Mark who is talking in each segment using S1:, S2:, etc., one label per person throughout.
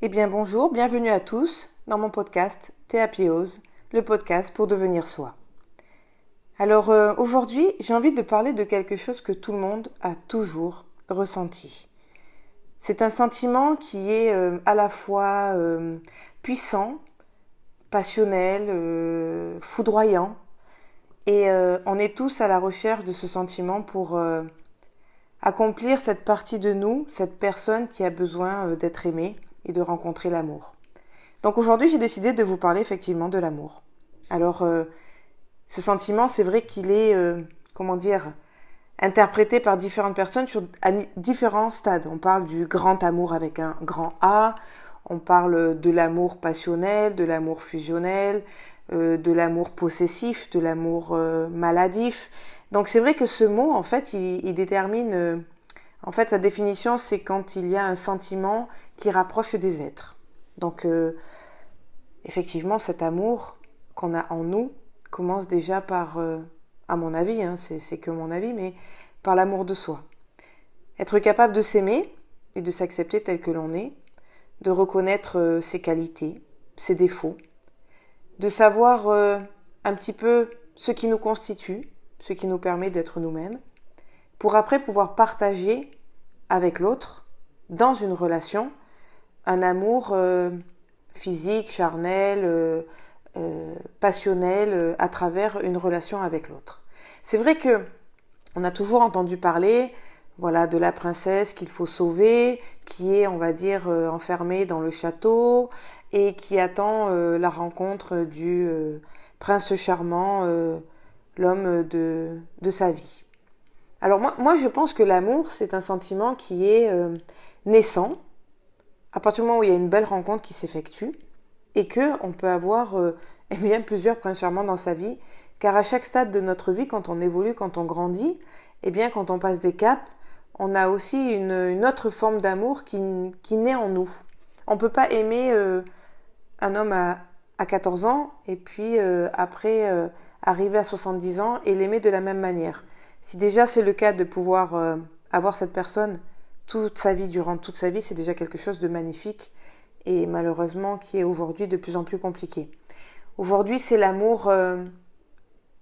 S1: Eh bien bonjour, bienvenue à tous dans mon podcast Théapiose, le podcast pour devenir soi. Alors aujourd'hui, j'ai envie de parler de quelque chose que tout le monde a toujours ressenti. C'est un sentiment qui est à la fois puissant, passionnel, foudroyant, et on est tous à la recherche de ce sentiment pour accomplir cette partie de nous, cette personne qui a besoin d'être aimée et de rencontrer l'amour. Donc aujourd'hui, j'ai décidé de vous parler effectivement de l'amour. Alors, ce sentiment, c'est vrai qu'il est, interprété par différentes personnes à différents stades. On parle du grand amour avec un grand A, on parle de l'amour passionnel, de l'amour fusionnel, de l'amour possessif, de l'amour maladif. Donc c'est vrai que ce mot, en fait, il détermine... en fait, sa définition, c'est quand il y a un sentiment qui rapproche des êtres. Donc, effectivement, cet amour qu'on a en nous commence déjà par, à mon avis, c'est que mon avis, mais par l'amour de soi. Être capable de s'aimer et de s'accepter tel que l'on est, de reconnaître ses qualités, ses défauts, de savoir un petit peu ce qui nous constitue, ce qui nous permet d'être nous-mêmes, pour après pouvoir partager avec l'autre, dans une relation, un amour physique, charnel, passionnel, à travers une relation avec l'autre. C'est vrai que on a toujours entendu parler, voilà, de la princesse qu'il faut sauver, qui est, on va dire, enfermée dans le château et qui attend la rencontre du prince charmant, l'homme de sa vie. Alors moi, je pense que l'amour, c'est un sentiment qui est naissant à partir du moment où il y a une belle rencontre qui s'effectue et que on peut avoir eh bien, plusieurs princes charmants dans sa vie, car à chaque stade de notre vie, quand on évolue, quand on grandit, eh bien, quand on passe des caps, on a aussi une autre forme d'amour qui naît en nous. On ne peut pas aimer un homme à 14 ans et puis après arriver à 70 ans et l'aimer de la même manière. Si déjà c'est le cas de pouvoir avoir cette personne toute sa vie, durant toute sa vie, c'est déjà quelque chose de magnifique et malheureusement qui est aujourd'hui de plus en plus compliqué. Aujourd'hui, c'est l'amour,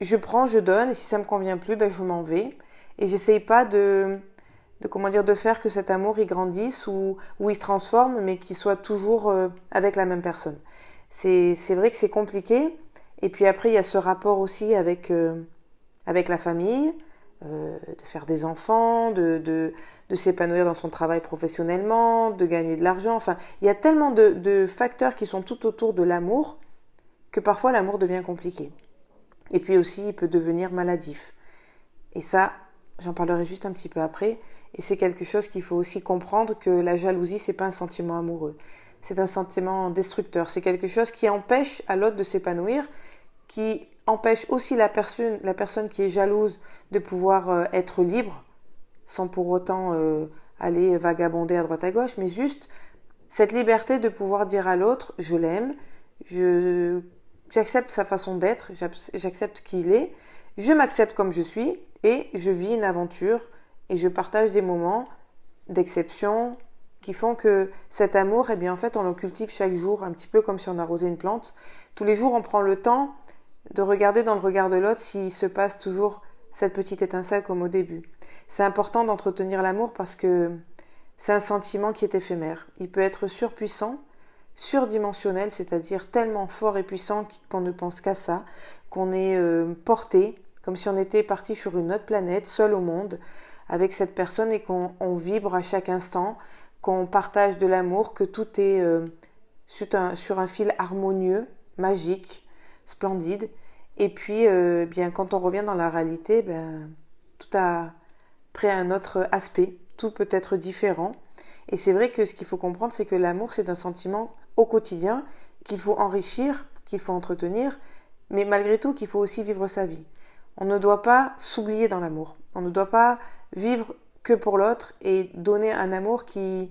S1: je prends, je donne, et si ça me convient plus, ben, je m'en vais. Et j'essaye pas de faire que cet amour il grandisse ou il se transforme, mais qu'il soit toujours avec la même personne. C'est vrai que c'est compliqué. Et puis après, il y a ce rapport aussi avec la famille, de faire des enfants, de s'épanouir dans son travail professionnellement, de gagner de l'argent. Enfin, il y a tellement de facteurs qui sont tout autour de l'amour que parfois l'amour devient compliqué. Et puis aussi, il peut devenir maladif. Et ça, j'en parlerai juste un petit peu après. Et c'est quelque chose qu'il faut aussi comprendre que la jalousie, c'est pas un sentiment amoureux. C'est un sentiment destructeur. C'est quelque chose qui empêche à l'autre de s'épanouir, qui empêche aussi la personne qui est jalouse de pouvoir être libre, sans pour autant aller vagabonder à droite à gauche, mais juste cette liberté de pouvoir dire à l'autre, je l'aime, j'accepte sa façon d'être, j'accepte qui il est, je m'accepte comme je suis et je vis une aventure et je partage des moments d'exception qui font que cet amour, eh bien en fait on le cultive chaque jour, un petit peu comme si on arrosait une plante. Tous les jours on prend le temps de regarder dans le regard de l'autre s'il se passe toujours cette petite étincelle comme au début. C'est important d'entretenir l'amour parce que c'est un sentiment qui est éphémère. Il peut être surpuissant, surdimensionnel, c'est-à-dire tellement fort et puissant qu'on ne pense qu'à ça, qu'on est porté, comme si on était parti sur une autre planète, seul au monde, avec cette personne et qu'on vibre à chaque instant, qu'on partage de l'amour, que tout est sur un fil harmonieux, magique, splendide. Et puis, bien, quand on revient dans la réalité, ben, tout a pris un autre aspect, tout peut être différent. Et c'est vrai que ce qu'il faut comprendre, c'est que l'amour, c'est un sentiment au quotidien qu'il faut enrichir, qu'il faut entretenir, mais malgré tout qu'il faut aussi vivre sa vie. On ne doit pas s'oublier dans l'amour. On ne doit pas vivre que pour l'autre et donner un amour qui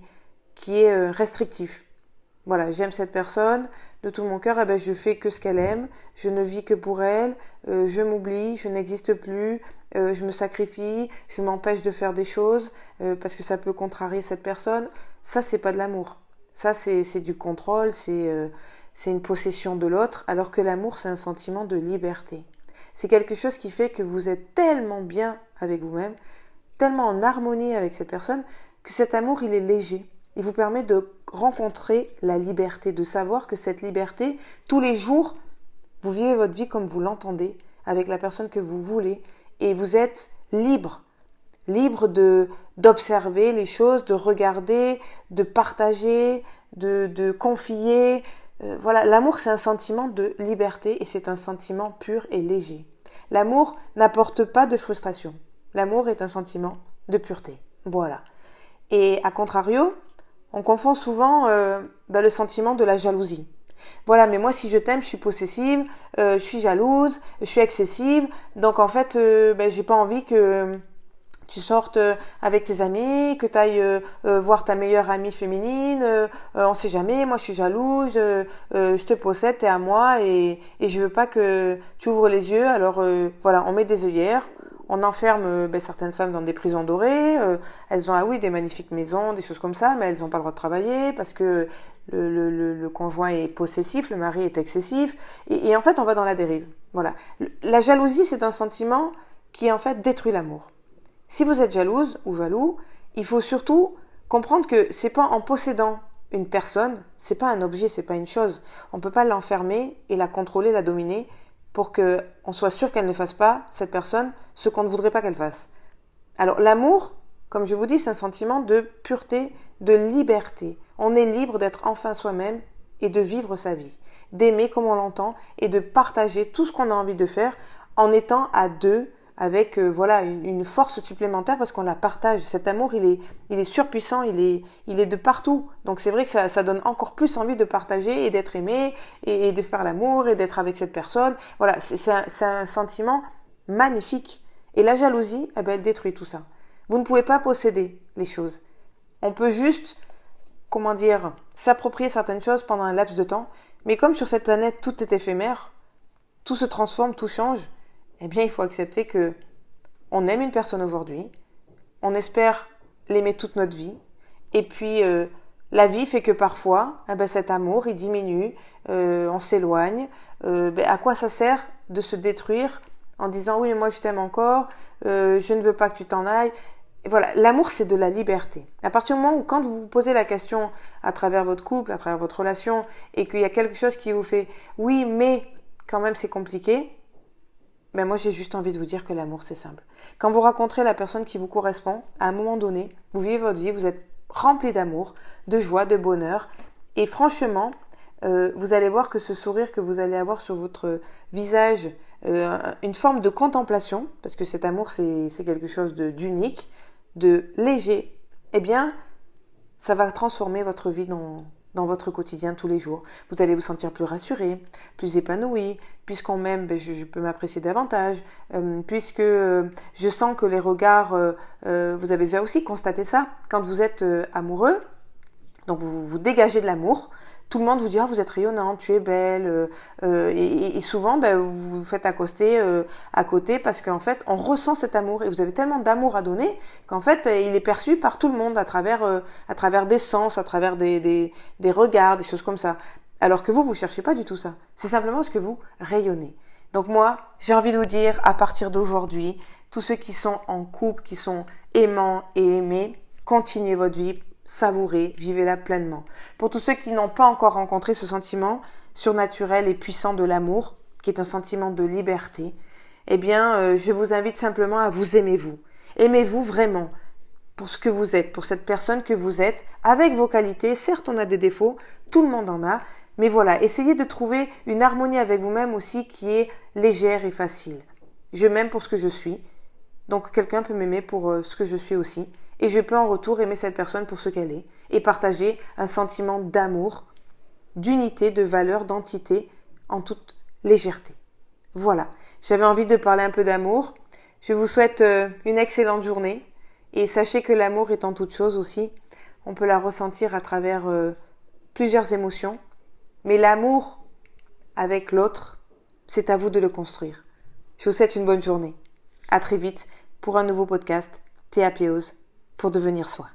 S1: est restrictif. Voilà, j'aime cette personne, de tout mon cœur, eh ben, je fais que ce qu'elle aime, je ne vis que pour elle, je m'oublie, je n'existe plus, je me sacrifie, je m'empêche de faire des choses parce que ça peut contrarier cette personne. Ça, c'est pas de l'amour. Ça, c'est du contrôle, c'est une possession de l'autre, alors que l'amour, c'est un sentiment de liberté. C'est quelque chose qui fait que vous êtes tellement bien avec vous-même, tellement en harmonie avec cette personne, que cet amour, il est léger. Il vous permet de rencontrer la liberté, de savoir que cette liberté, tous les jours, vous vivez votre vie comme vous l'entendez, avec la personne que vous voulez, et vous êtes libre. Libre d'observer les choses, de regarder, de partager, de confier. Voilà, l'amour, c'est un sentiment de liberté et c'est un sentiment pur et léger. L'amour n'apporte pas de frustration. L'amour est un sentiment de pureté. Voilà. Et à contrario, on confond souvent le sentiment de la jalousie. Voilà, mais moi si je t'aime, je suis possessive, je suis jalouse, je suis excessive, donc en fait, j'ai pas envie que tu sortes avec tes amis, que tu ailles voir ta meilleure amie féminine, on sait jamais, moi je suis jalouse, je te possède, t'es à moi et je veux pas que tu ouvres les yeux, alors voilà, on met des œillères, on enferme certaines femmes dans des prisons dorées, elles ont des magnifiques maisons, des choses comme ça, mais elles n'ont pas le droit de travailler parce que le conjoint est possessif, le mari est excessif, et en fait on va dans la dérive. Voilà. La jalousie, c'est un sentiment qui en fait détruit l'amour. Si vous êtes jalouse ou jaloux, il faut surtout comprendre que c'est pas en possédant une personne, c'est pas un objet, c'est pas une chose. On peut pas l'enfermer et la contrôler, la dominer pour que on soit sûr qu'elle ne fasse pas, cette personne, ce qu'on ne voudrait pas qu'elle fasse. Alors l'amour, comme je vous dis, c'est un sentiment de pureté, de liberté. On est libre d'être enfin soi-même et de vivre sa vie, d'aimer comme on l'entend et de partager tout ce qu'on a envie de faire en étant à deux avec une force supplémentaire parce qu'on la partage. Cet amour, il est surpuissant, il est de partout. Donc c'est vrai que ça donne encore plus envie de partager et d'être aimé et de faire l'amour et d'être avec cette personne. Voilà, c'est un sentiment magnifique. Et la jalousie, elle détruit tout ça. Vous ne pouvez pas posséder les choses. On peut juste, s'approprier certaines choses pendant un laps de temps. Mais comme sur cette planète, tout est éphémère, tout se transforme, tout change, eh bien, il faut accepter que on aime une personne aujourd'hui, on espère l'aimer toute notre vie, et puis la vie fait que parfois, cet amour, il diminue, on s'éloigne. À quoi ça sert de se détruire en disant oui, mais moi je t'aime encore, je ne veux pas que tu t'en ailles. Et voilà, l'amour, c'est de la liberté. À partir du moment où, quand vous vous posez la question à travers votre couple, à travers votre relation, et qu'il y a quelque chose qui vous fait oui, mais quand même c'est compliqué, moi j'ai juste envie de vous dire que l'amour c'est simple. Quand vous rencontrez la personne qui vous correspond, à un moment donné, vous vivez votre vie, vous êtes rempli d'amour, de joie, de bonheur, et franchement, vous allez voir que ce sourire que vous allez avoir sur votre visage, une forme de contemplation, parce que cet amour c'est quelque chose d'unique, de léger, eh bien ça va transformer votre vie dans votre quotidien tous les jours. Vous allez vous sentir plus rassuré, plus épanoui, puisqu'on m'aime, je peux m'apprécier davantage, puisque je sens que les regards, vous avez déjà aussi constaté ça, quand vous êtes amoureux, donc vous dégagez de l'amour, tout le monde vous dit vous êtes rayonnante, tu es belle, et souvent vous vous faites accoster à côté parce qu'en fait on ressent cet amour et vous avez tellement d'amour à donner qu'en fait il est perçu par tout le monde à travers des sens, à travers des regards, des choses comme ça. Alors que vous cherchez pas du tout ça. C'est simplement parce que vous rayonnez. Donc moi, j'ai envie de vous dire, à partir d'aujourd'hui, tous ceux qui sont en couple, qui sont aimants et aimés, continuez votre vie, savourez, vivez-la pleinement. Pour tous ceux qui n'ont pas encore rencontré ce sentiment surnaturel et puissant de l'amour, qui est un sentiment de liberté, eh bien, je vous invite simplement à vous aimer vous. Aimez-vous vraiment pour ce que vous êtes, pour cette personne que vous êtes, avec vos qualités. Certes, on a des défauts, tout le monde en a, mais voilà, essayez de trouver une harmonie avec vous-même aussi qui est légère et facile. Je m'aime pour ce que je suis, donc quelqu'un peut m'aimer pour ce que je suis aussi, et je peux en retour aimer cette personne pour ce qu'elle est, et partager un sentiment d'amour, d'unité, de valeur, d'entité, en toute légèreté. Voilà, j'avais envie de parler un peu d'amour. Je vous souhaite une excellente journée, et sachez que l'amour est en toute chose aussi. On peut la ressentir à travers plusieurs émotions, mais l'amour avec l'autre, c'est à vous de le construire. Je vous souhaite une bonne journée. À très vite pour un nouveau podcast Théa Péose pour devenir soi.